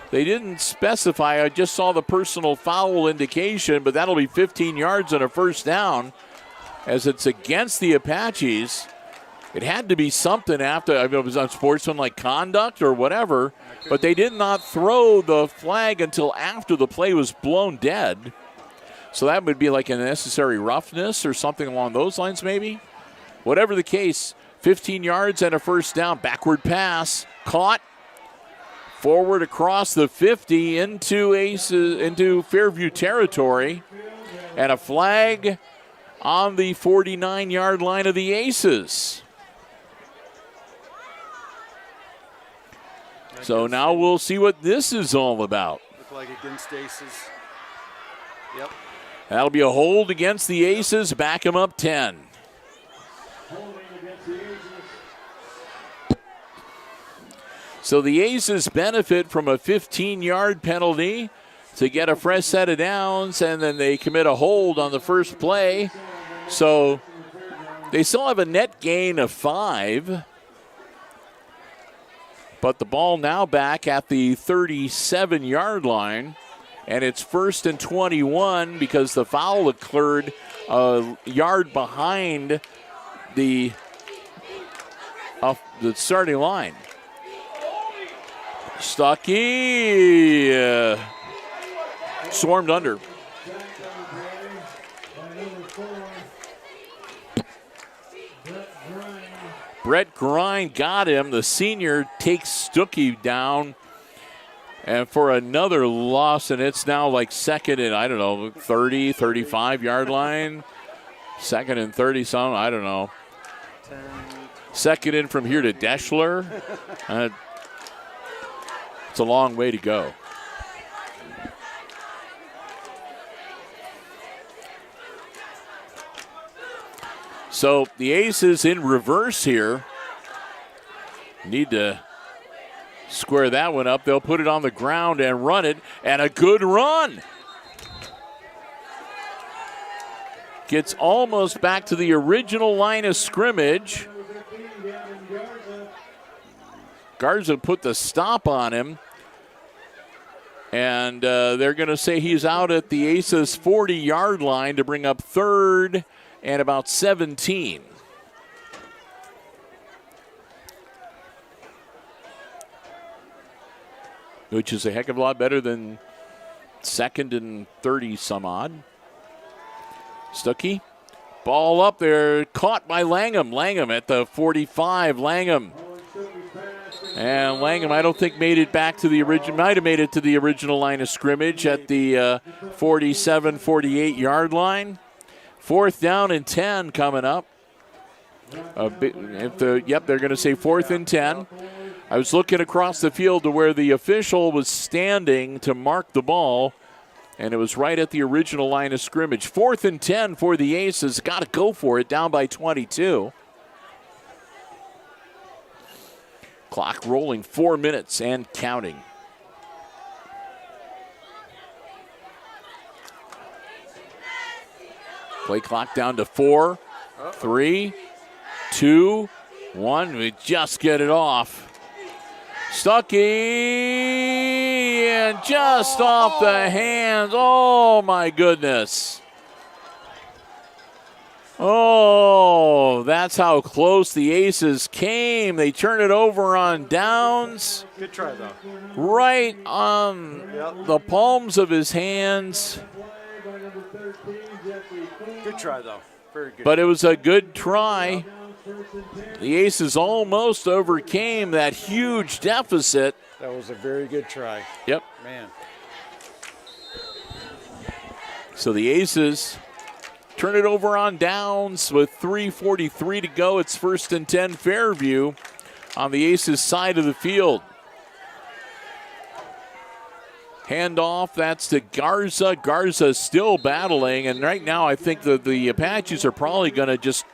They didn't specify. I just saw the personal foul indication, but that'll be 15 yards and a 1st down as it's against the Apaches. It had to be something after. I mean, it was unsportsmanlike conduct or whatever, but they did not throw the flag until after the play was blown dead. So that would be like a necessary roughness or something along those lines maybe. Whatever the case, 15 yards and a 1st down. Backward pass, caught. Forward across the 50 into Fairview territory. And a flag on the 49-yard line of the Aces. So now we'll see what this is all about. Look like against Aces. Yep. That'll be a hold against the Aces. Back them up 10. So the Aces benefit from a 15-yard penalty to get a fresh set of downs, and then they commit a hold on the first play. So they still have a net gain of 5. But the ball now back at the 37-yard line, and it's 1st and 21 because the foul occurred a yard behind the starting line. Stuckey swarmed under. Brett Grind got him. The senior takes Stuckey down and for another loss, and it's now like 2nd and, I don't know, 30, 35-yard line. 2nd and 30 some, I don't know. 2nd in from here to Deschler. It's a long way to go. So the Aces in reverse here. Need to square that one up. They'll put it on the ground and run it, and a good run. Gets almost back to the original line of scrimmage. Garza put the stop on him. And they're going to say he's out at the Aces 40-yard line to bring up 3rd and about 17. Which is a heck of a lot better than 2nd and 30 some odd. Stuckey, ball up there, caught by Langham. Langham at the 45, Langham. And Langham, I don't think made it back to the original, might have made it to the original line of scrimmage at the 47, 48-yard line. 4th down and 10 coming up. They're going to say 4th and 10. I was looking across the field to where the official was standing to mark the ball, and it was right at the original line of scrimmage. 4th and 10 for the Aces. Got to go for it, down by 22. Clock rolling, 4 minutes and counting. Play clock down to 4, 3, 2, 1. We just get it off. Stuckey, and just off the hands. Oh, my goodness. Oh, that's how close the Aces came. They turn it over on downs. Good try, though. Right on the palms of his hands. Good try, though. Very good. But it was a good try. The Aces almost overcame that huge deficit. That was a very good try. Yep. Man. So the Aces turn it over on downs with 3:43 to go. It's 1st and 10 Fairview on the Aces side of the field. Handoff, that's to Garza. Garza still battling, and right now I think that the Apaches are probably going to just,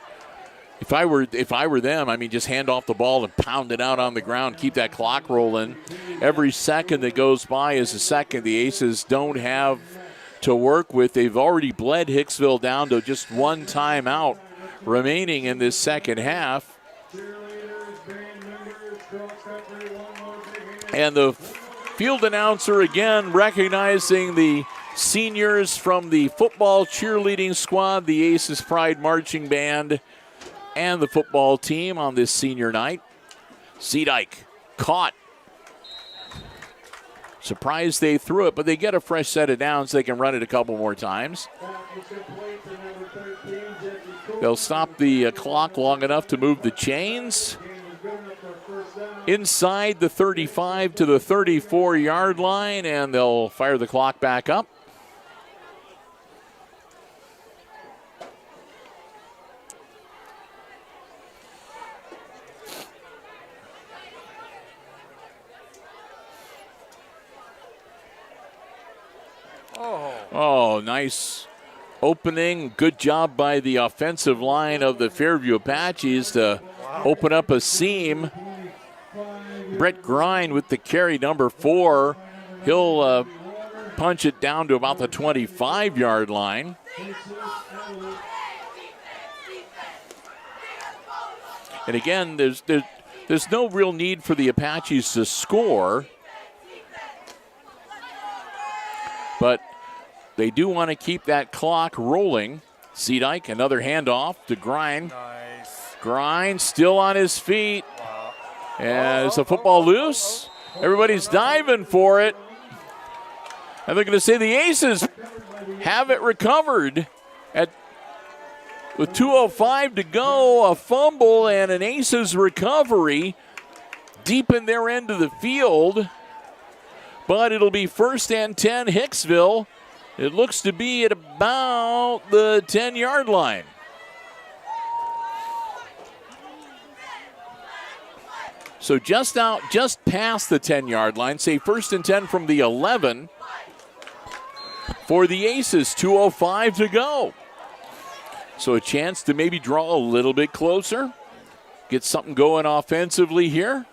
if I were them, I mean, just hand off the ball and pound it out on the ground, keep that clock rolling. Every second that goes by is a second the Aces don't have to work with. They've already bled Hicksville down to just one timeout remaining in this second half. And the field announcer again recognizing the seniors from the football cheerleading squad, the Aces Pride Marching Band, and the football team on this senior night. Zeedyke caught. Surprised they threw it, but they get a fresh set of downs. They can run it a couple more times. They'll stop the clock long enough to move the chains. Inside the 35 to the 34-yard line, and they'll fire the clock back up. Oh, nice opening. Good job by the offensive line of the Fairview Apaches to open up a seam. Brett Grind with the carry, number 4. He'll punch it down to about the 25-yard line. And again, there's no real need for the Apaches to score, but they do want to keep that clock rolling. Zeedyke, another handoff to Grind. Nice. Grind still on his feet. And is the football loose? Everybody's diving for it. And they're going to say the Aces have it recovered with 2:05 to go. A fumble and an Aces recovery deep in their end of the field. But it'll be 1st and 10 Hicksville. It looks to be at about the 10-yard line. So just past the 10-yard line, say 1st and 10 from the 11 for the Aces, 2:05 to go. So a chance to maybe draw a little bit closer, get something going offensively here.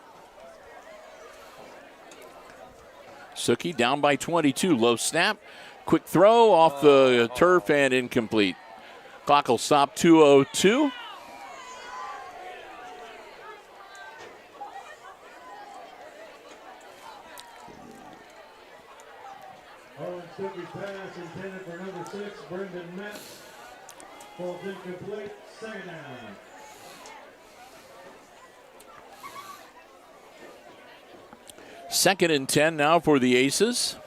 Suki down by 22, low snap, quick throw off the turf and incomplete. Clock will stop 2:02. Suki pass intended for number 6, Brendan Metz. Falls incomplete, second down. Second and 10 now for the Aces.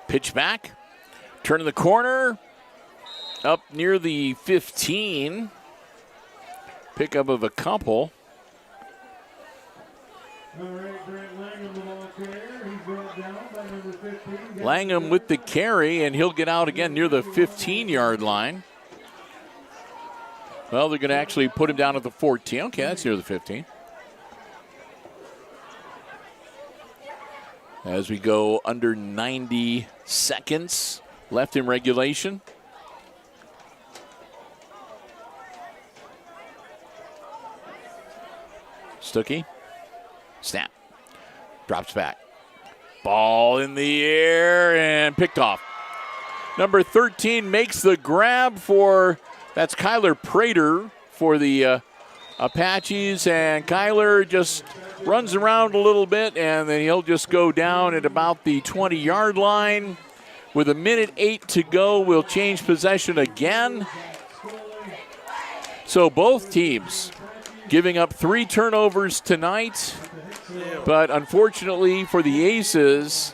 Pitch back, turn the corner, up near the 15. Pickup of a couple. All right, Brent Langham, the ball carrier. He's brought down by number 15. Langham with the carry, and he'll get out again near the 15-yard line. Well, they're going to actually put him down at the 14. Okay, that's near the 15. As we go under 90 seconds left in regulation. Stuckey, snap, drops back. Ball in the air and picked off. Number 13 makes the grab that's Kyler Prater for the Apaches, and Kyler just runs around a little bit, and then he'll just go down at about the 20-yard line. With 1:08 to go, we'll change possession again. So both teams giving up 3 turnovers tonight, but unfortunately for the Aces,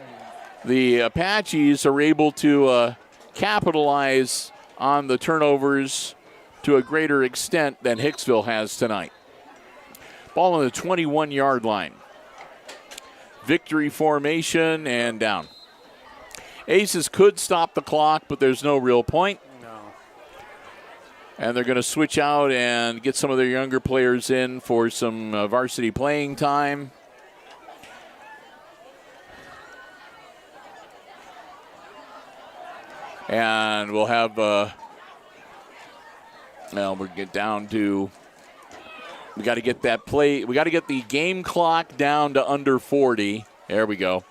the Apaches are able to capitalize on the turnovers to a greater extent than Hicksville has tonight. Ball on the 21-yard line. Victory formation and down. Aces could stop the clock, but there's no real point. No. And they're going to switch out and get some of their younger players in for some varsity playing time. And we'll have, we'll get down to, we got to get that play, we got to get the game clock down to under 40. There we go.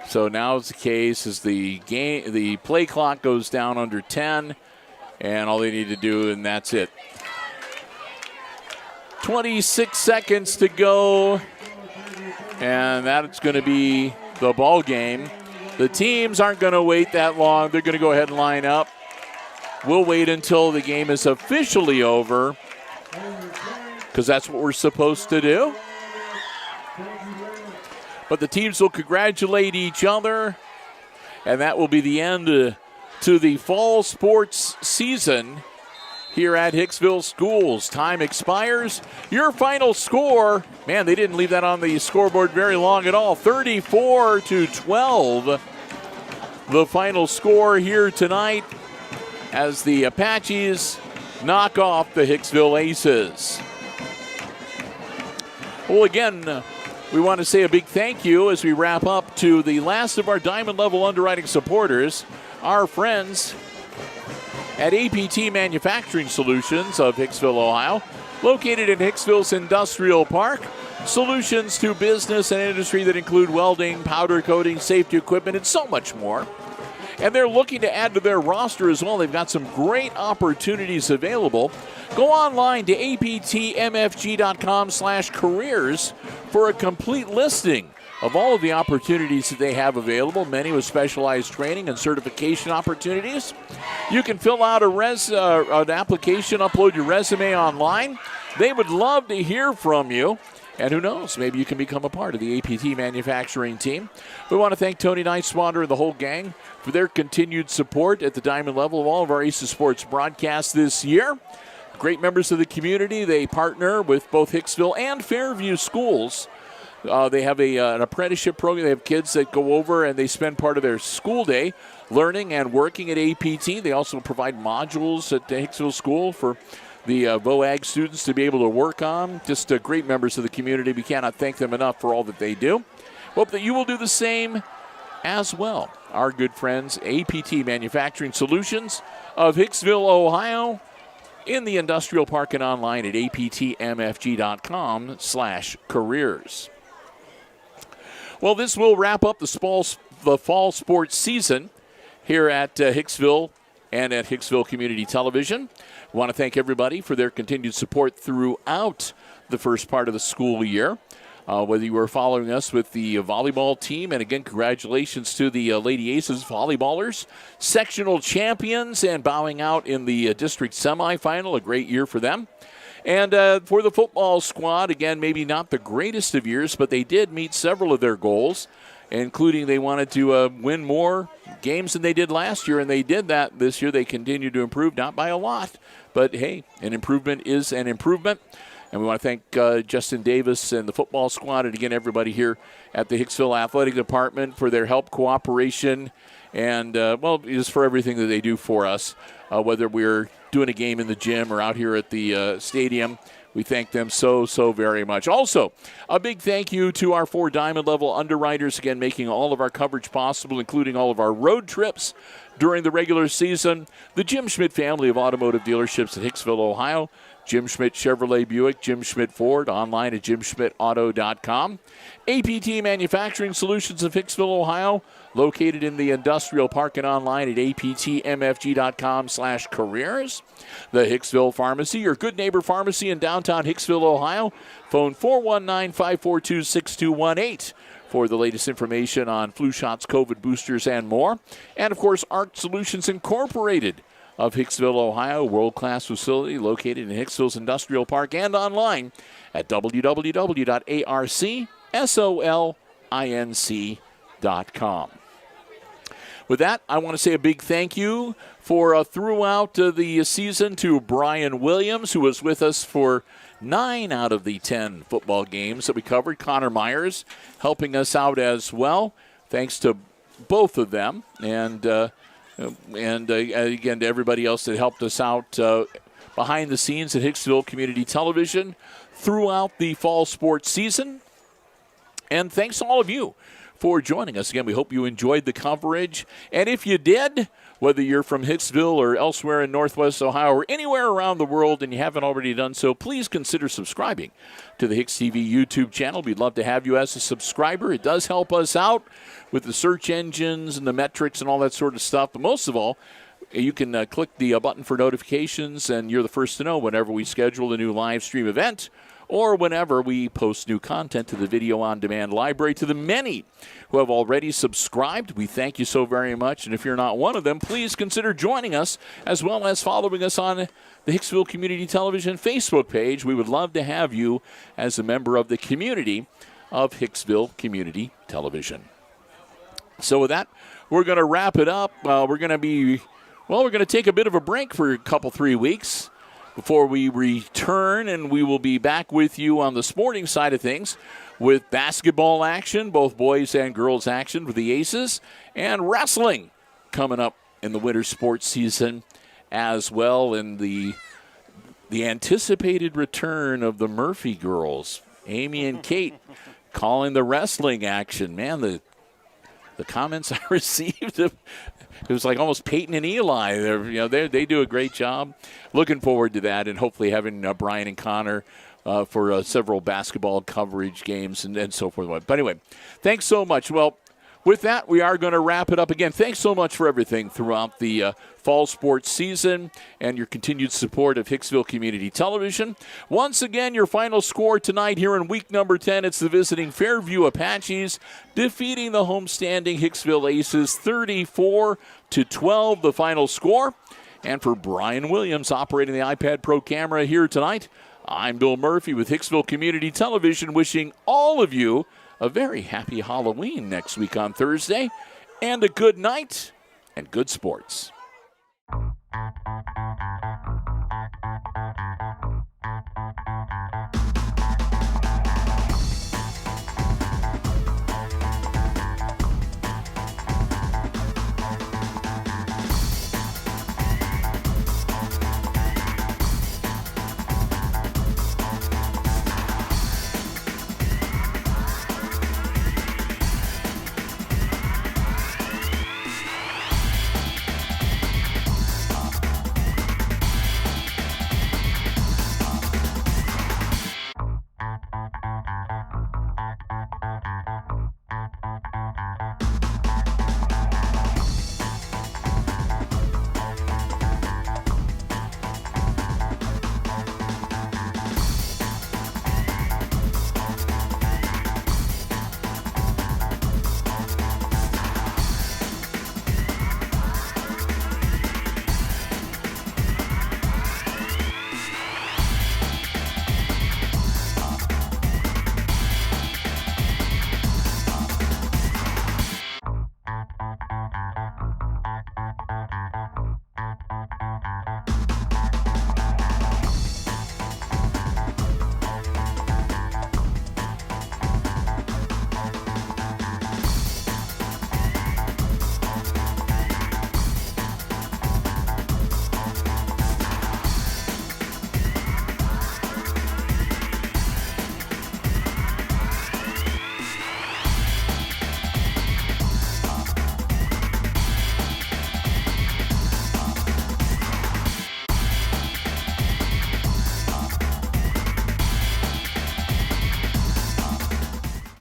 So now it's the case is the play clock goes down under 10, and all they need to do, and that's it. 26 seconds to go, and that's going to be the ball game. The teams aren't going to wait that long. They're going to go ahead and line up. We'll wait until the game is officially over, because that's what we're supposed to do. But the teams will congratulate each other, and that will be the end to the fall sports season here at Hicksville Schools. Time expires. Your final score, man, they didn't leave that on the scoreboard very long at all. 34-12, the final score here tonight as the Apaches knock off the Hicksville Aces. Well, again, we want to say a big thank you as we wrap up to the last of our Diamond Level Underwriting supporters, our friends at APT Manufacturing Solutions of Hicksville, Ohio, located in Hicksville's Industrial Park. Solutions to business and industry that include welding, powder coating, safety equipment, and so much more. And they're looking to add to their roster as well. They've got some great opportunities available. Go online to aptmfg.com/careers for a complete listing of all of the opportunities that they have available, many with specialized training and certification opportunities. You can fill out an application, upload your resume online. They would love to hear from you. And who knows, maybe you can become a part of the APT manufacturing team. We want to thank Tony Neiswander and the whole gang for their continued support at the Diamond level of all of our Aces Sports broadcasts this year. Great members of the community. They partner with both Hicksville and Fairview schools. They have an apprenticeship program. They have kids that go over and they spend part of their school day learning and working at APT. They also provide modules at the Hicksville School for the VOAG students to be able to work on. Just great members of the community. We cannot thank them enough for all that they do. Hope that you will do the same as well. Our good friends, APT Manufacturing Solutions of Hicksville, Ohio, in the Industrial Park and online at aptmfg.com/careers. Well, this will wrap up the fall sports season here at Hicksville and at Hicksville Community Television. I want to thank everybody for their continued support throughout the first part of the school year. Whether you were following us with the volleyball team, and again, congratulations to the Lady Aces volleyballers, sectional champions, and bowing out in the district semifinal. A great year for them. And for the football squad, again, maybe not the greatest of years, but they did meet several of their goals, including they wanted to win more games than they did last year, and they did that this year. They continue to improve, not by a lot, but hey, an improvement is an improvement. And we want to thank Justin Davis and the football squad, and again, everybody here at the Hicksville Athletic Department for their help, cooperation, and, just for everything that they do for us, whether we're doing a game in the gym or out here at the stadium. We thank them so very much. Also, a big thank you to our 4 Diamond-level underwriters, again, making all of our coverage possible, including all of our road trips during the regular season. The Jim Schmidt family of automotive dealerships in Hicksville, Ohio. Jim Schmidt Chevrolet Buick, Jim Schmidt Ford, online at jimschmidtauto.com. APT Manufacturing Solutions of Hicksville, Ohio, located in the Industrial Park and online at aptmfg.com/careers. The Hicksville Pharmacy, your good neighbor pharmacy in downtown Hicksville, Ohio. Phone 419-542-6218 for the latest information on flu shots, COVID boosters, and more. And, of course, ARC Solutions Incorporated of Hicksville, Ohio, world-class facility located in Hicksville's Industrial Park and online at www.arcsolinc.com. With that, I want to say a big thank you for throughout the season to Brian Williams, who was with us for 9 out of the 10 football games that we covered. Connor Myers helping us out as well. Thanks to both of them. And And again, to everybody else that helped us out behind the scenes at Hicksville Community Television throughout the fall sports season. And thanks to all of you for joining us. Again, we hope you enjoyed the coverage. And if you did, whether you're from Hicksville or elsewhere in Northwest Ohio or anywhere around the world and you haven't already done so, please consider subscribing to the HIX-TV YouTube channel. We'd love to have you as a subscriber. It does help us out with the search engines and the metrics and all that sort of stuff. But most of all, you can click the button for notifications, and you're the first to know whenever we schedule a new live stream event or whenever we post new content to the Video On Demand library. To the many who have already subscribed, we thank you so very much. And if you're not one of them, please consider joining us as well as following us on the Hicksville Community Television Facebook page. We would love to have you as a member of the community of Hicksville Community Television. So with that, we're going to wrap it up. We're going to take a bit of a break for a couple, 3 weeks before we return, and we will be back with you on the sporting side of things with basketball action, both boys and girls action with the Aces, and wrestling coming up in the winter sports season as well, and the anticipated return of the Murphy girls, Amy and Kate, calling the wrestling action. Man, the comments I received, it was like almost Peyton and Eli. They do a great job. Looking forward to that, and hopefully having Brian and Connor for several basketball coverage games and so forth. But anyway, thanks so much. Well, with that, we are going to wrap it up. Again, thanks so much for everything throughout the fall sports season and your continued support of Hicksville Community Television. Once again, your final score tonight here in week number 10, it's the visiting Fairview Apaches defeating the homestanding Hicksville Aces 34-12, the final score. And for Brian Williams operating the iPad Pro camera here tonight, I'm Bill Murphy with Hicksville Community Television, wishing all of you a very happy Halloween next week on Thursday, and a good night and good sports.